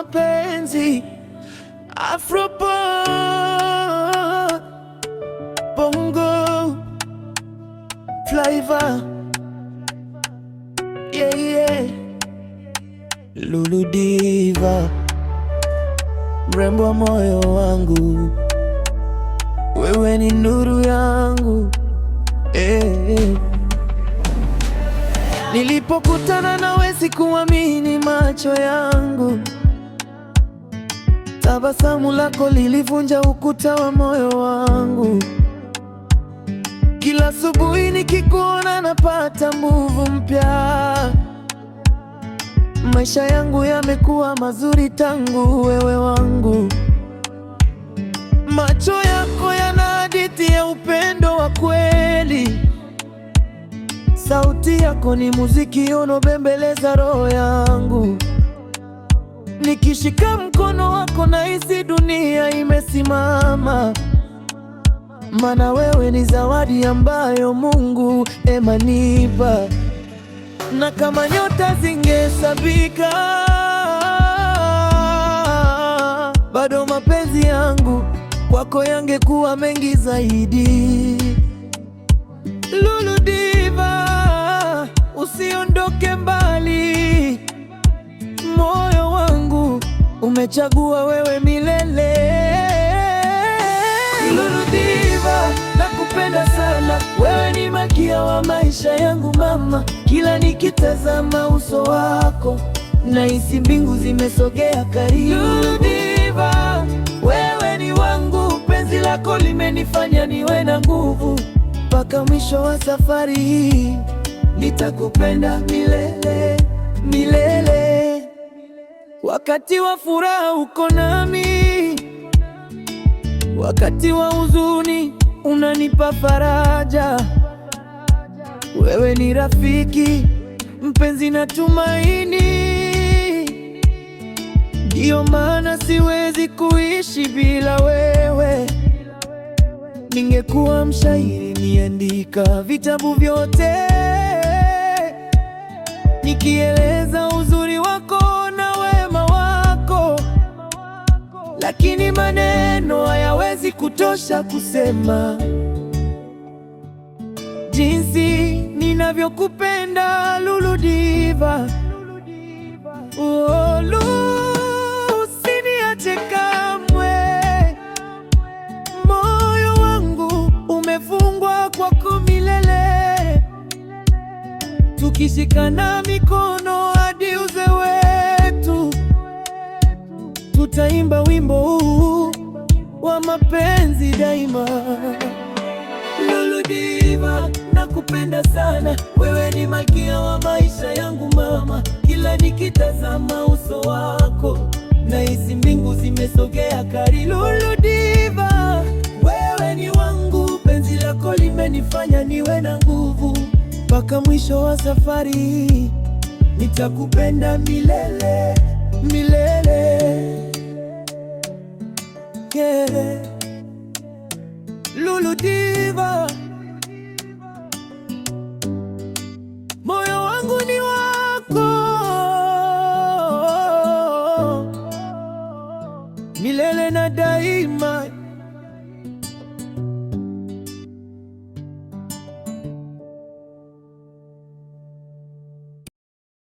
mapenzi, Afropop, Bongo Flava, yeah, yeah. Lulu Diva, mrembo wa moyo wangu, wewe ni nuru yangu, eh. Nilipokutana nawe sikuamini macho yangu, tabasamu lako lilivunja ukuta wa moyo wangu. Kila asubuhi nikikuona napata nguvu mpya. Maisha yangu yamekuwa mazuri tangu wewe wangu. Macho yako yana hadithi ya upendo wa kweli. Sauti yako ni muziki unobembeleza roho yangu. Nikishika mkono wako nahisi dunia imesimama. Maana wewe ni zawadi ambayo Mungu amenipa. Na kama nyota zingehesabika, bado mapenzi yangu kwako yangekuwa mengi zaidi. Lulu Diva, usiondoke mbali. Moyo wangu umechagua wewe milele. Lulu Diva, nakupenda sana. Wewe ni malkia wa maisha yangu mama. Kila nikitazama uso wako nahisi mbingu zimesogea karibu. Lulu Diva, wewe ni wangu. Penzi lako limenifanya niwe na nguvu. Mpaka mwisho wa safari hii nitakupenda milele, milele. Wakati wa furaha uko nami, wakati wa huzuni unanipa faraja. Wewe ni rafiki, mpenzi na tumaini. Ndiyo maana siwezi kuishi bila wewe. Ningekuwa mshairi niandika vitabu vyote, nikieleza uzuri wako na wema wako. Lakini maneno hayawezi kutosha kusema jinsi ninavyokupenda Lulu Diva. Oh, Lulu, usiniache kamwe. Moyo wangu umefungwa kwako milele. Tukishikana mikono hadi uzee wetu, tutaimba wimbo huu wa mapenzi daima. Lulu Diva, nakupenda sana. Wewe ni malkia wa maisha yangu mama. Kila nikitazama uso wako nahisi mbingu zimesogea karibu. Lulu Diva, wewe ni wangu. Penzi lako limenifanya niwe na nguvu. Mpaka mwisho wa safari nitakupenda milele, milele, yeah. Lulu Diva, moyo wangu ni wako milele na daima.